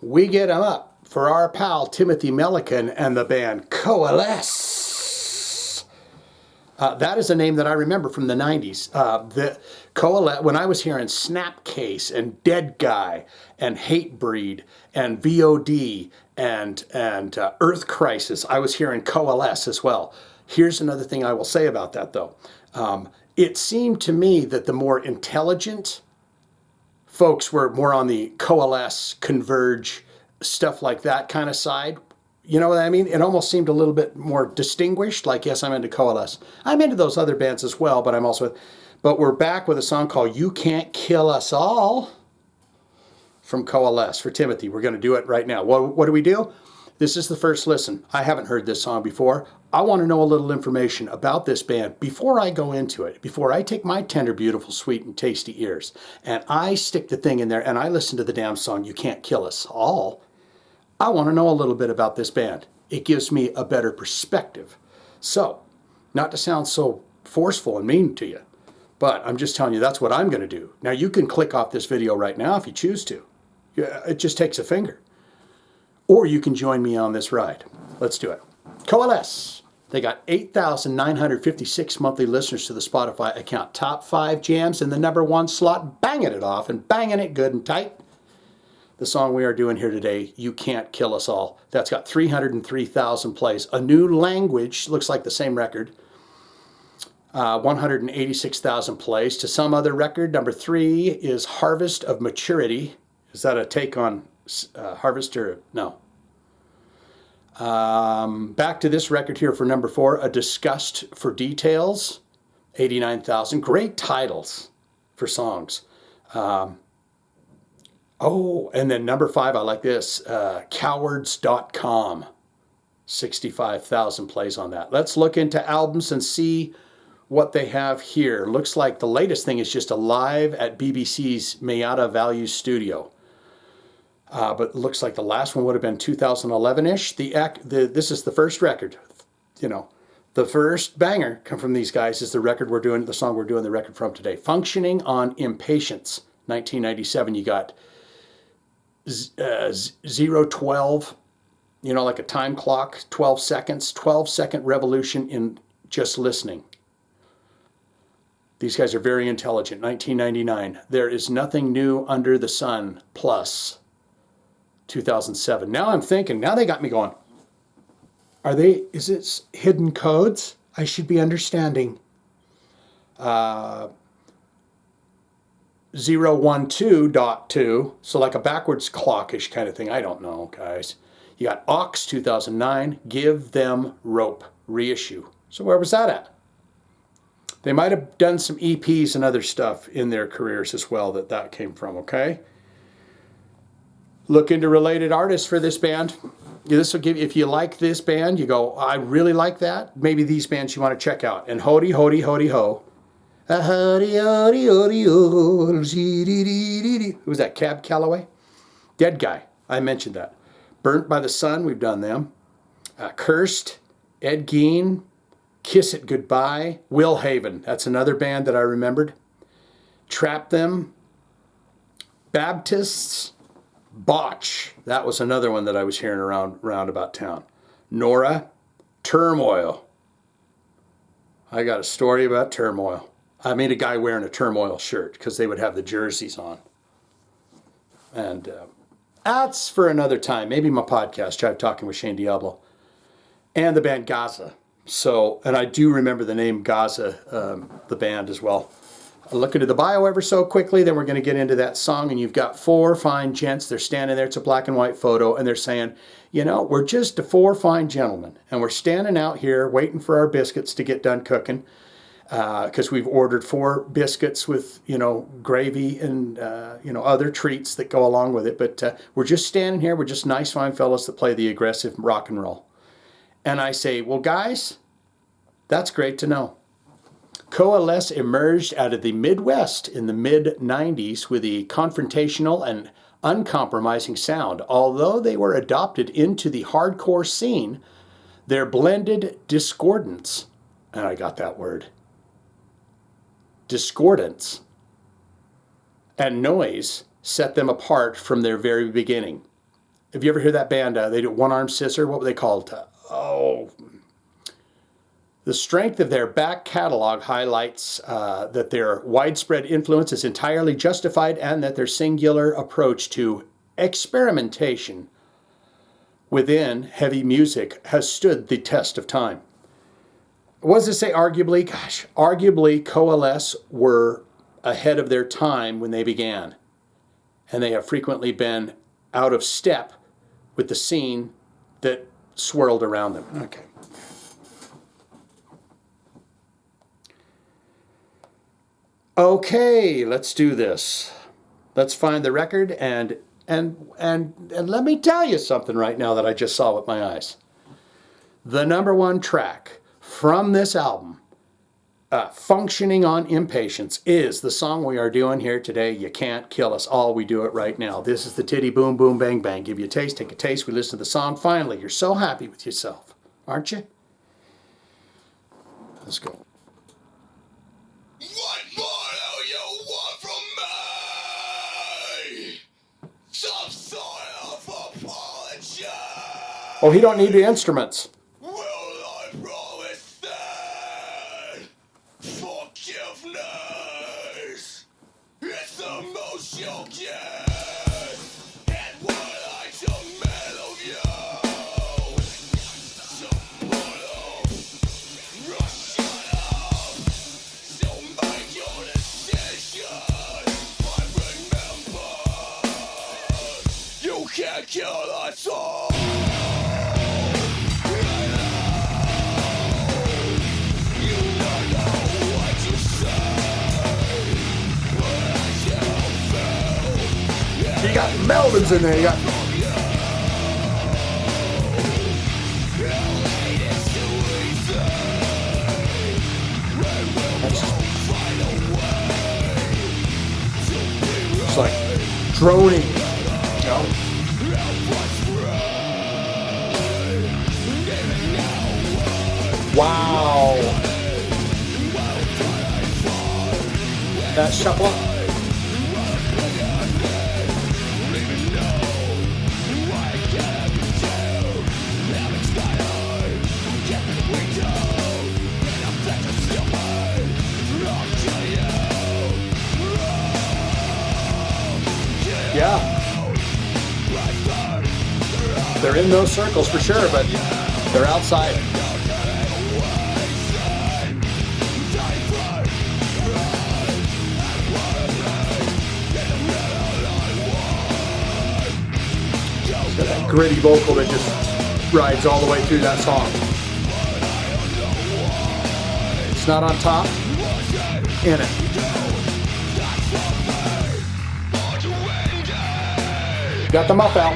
We get 'em up for our pal Timothy Milliken and the band Coalesce. That is a name that I remember from the 90s. The Coalesce, when I was hearing Snapcase and Dead Guy and Hatebreed and VOD and Earth Crisis, I was hearing Coalesce as well. Here's another thing I will say about that, though. It seemed to me that the more intelligent folks were more on the Coalesce, Converge, stuff like that kind of side. You know what I mean? It almost seemed a little bit more distinguished. Like, yes, I'm into Coalesce. I'm into those other bands as well, but I'm also... But we're back with a song called You Can't Kill Us All from Coalesce for Timothy. We're going to do it right now. What do we do? This is the first listen. I haven't heard this song before. I want to know a little information about this band before I go into it, before I take my tender, beautiful, sweet, and tasty ears, and I stick the thing in there and I listen to the damn song, You Can't Kill Us All. I want to know a little bit about this band. It gives me a better perspective. So, not to sound so forceful and mean to you, but I'm just telling you that's what I'm going to do. Now, you can click off this video right now if you choose to. It just takes a finger. Or you can join me on this ride. Let's do it. Coalesce. They got 8,956 monthly listeners to the Spotify account. Top 5 jams in the #1 slot, banging it off and banging it good and tight. The song we are doing here today, You Can't Kill Us All. That's got 303,000 plays. A New Language, looks like the same record. 186,000 plays. To some other record, number 3 is Harvest of Maturity. Is that a take on Harvest or no? Back to this record here for number 4, A Disgust for Details, 89,000. Great titles for songs. And then number 5, I like this, Cowards.com, 65,000 plays on that. Let's look into albums and see what they have here. Looks like the latest thing is just a live at BBC's Mayada Value Studio. But looks like the last one would have been 2011-ish. This is the first record. You know, the first banger come from these guys is the record we're doing, the song we're doing the record from today. Functioning on Impatience, 1997. You got 012, you know, like a time clock, 12 seconds, 12-second revolution in just listening. These guys are very intelligent. 1999. There Is Nothing New Under the Sun, plus 2007. Now I'm thinking, now they got me going. Is it hidden codes? I should be understanding. 012.2, so like a backwards clockish kind of thing. I don't know, guys. You got Ox 2009, Give Them Rope, reissue. So where was that at? They might have done some EPs and other stuff in their careers as well that came from, okay? Look into related artists for this band. This will give you, if you like this band, you go, I really like that. Maybe these bands you want to check out. And Hody, Hody, Hody, Ho. Hody, Hody, Hody, Ho. Who was that, Cab Calloway? Dead Guy, I mentioned that. Burnt by the Sun, we've done them. Cursed, Ed Gein, Kiss It Goodbye, Will Haven, that's another band that I remembered. Trap Them, Baptists, Botch, that was another one that I was hearing around about town. Nora, Turmoil. I got a story about Turmoil. I made a guy wearing a Turmoil shirt because they would have the jerseys on. And that's for another time. Maybe my podcast, Jive Talking with Shane Diablo. And the band Gaza. So, and I do remember the name Gaza, the band as well. I'll look into the bio ever so quickly, then we're going to get into that song. And you've got 4 fine gents. They're standing there. It's a black and white photo. And they're saying, you know, we're just 4 fine gentlemen. And we're standing out here waiting for our biscuits to get done cooking. Because we've ordered 4 biscuits with, you know, gravy and, you know, other treats that go along with it. But we're just standing here. We're just nice, fine fellas that play the aggressive rock and roll. And I say, well, guys, that's great to know. Coalesce emerged out of the Midwest in the mid-90s with a confrontational and uncompromising sound. Although they were adopted into the hardcore scene, their blended discordance, and I got that word, discordance, and noise set them apart from their very beginning. Have you ever heard that band? They do One Arm Scissor. What were they called? Oh, the strength of their back catalog highlights that their widespread influence is entirely justified and that their singular approach to experimentation within heavy music has stood the test of time. What does it say? Arguably, gosh, arguably Coalesce were ahead of their time when they began, and they have frequently been out of step with the scene that swirled around them. Okay. Okay, let's do this. Let's find the record and let me tell you something right now that I just saw with my eyes. The #1 track from this album, Functioning on Impatience, is the song we are doing here today. You Can't Kill Us All. We do it right now. This is the Titty Boom Boom Bang Bang. Give you a taste, take a taste. We listen to the song. Finally, you're so happy with yourself, aren't you? Let's go. What more do you want from me? Some sort of apology. Oh, he don't need the instruments. Will I promise that forgiveness is the most you'll get? And what I demand of you, tomorrow, rush it up. So make your decision. But remember, you can't kill us all. You got Melvin's in there. You got... It's like droning. You know? Wow. That shuffle. Yeah. They're in those circles for sure, but they're outside. It's got that gritty vocal that just rides all the way through that song. It's not on top, in it. Got the muff out.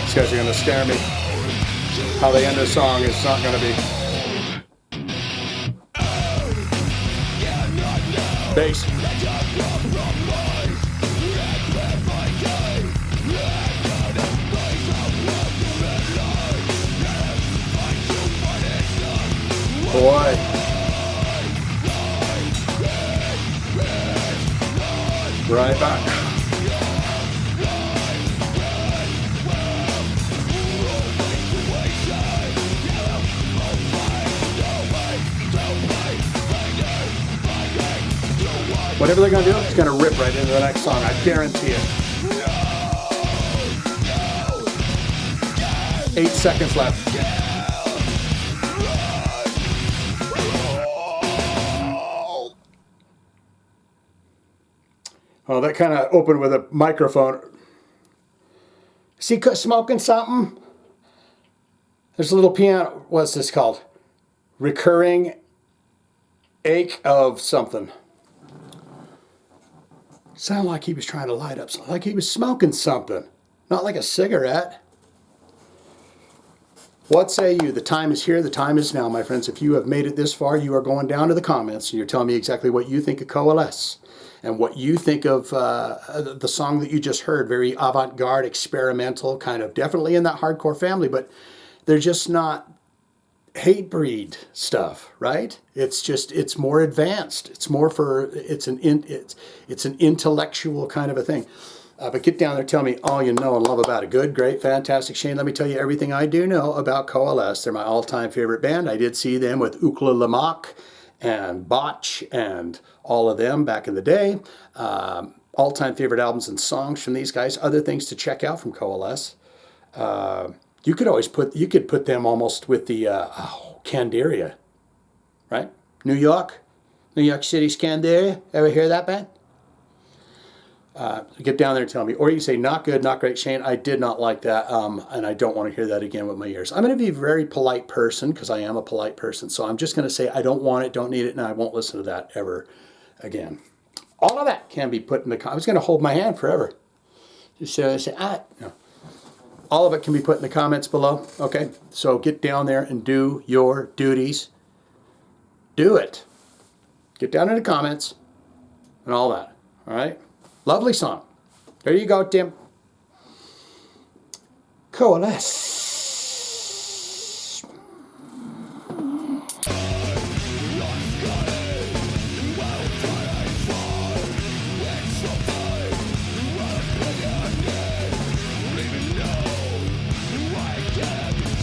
These guys are going to scare me. How they end the song is not going to be. Bass. Boy. Right back. Whatever they're going to do, it's going to rip right into the next song. I guarantee it. 8 seconds left. Oh, that kind of opened with a microphone. See, smoking something? There's a little piano. What's this called? Recurring ache of something. Sounded like he was trying to light up something. Like he was smoking something. Not like a cigarette. What say you? The time is here. The time is now, my friends. If you have made it this far, you are going down to the comments and you're telling me exactly what you think of Coalesce. and what you think of the song that you just heard. Very avant-garde, experimental, kind of definitely in that hardcore family, but they're just not Hatebreed stuff, right? It's more advanced. It's more for, it's an intellectual kind of a thing. But get down there, tell me all you know and love about it. Good, great, fantastic. Shane, let me tell you everything I do know about Coalesce. They're my all-time favorite band. I did see them with Ukla Lamak and Botch and all of them back in the day. All-time favorite albums and songs from these guys. Other things to check out from Coalesce. You could put them almost with the Candiria, right? New York City's Candiria. Ever hear that band? Get down there and tell me. Or you say, not good, not great, Shane. I did not like that, and I don't want to hear that again with my ears. I'm going to be a very polite person, because I am a polite person. So I'm just going to say, I don't want it, don't need it, and I won't listen to that ever again. All of that can be put in the comments. I was going to hold my hand forever. Just say, no. All of it can be put in the comments below. Okay, so get down there and do your duties. Do it. Get down in the comments and all that. All right. Lovely song. There you go, Tim. Coalesce.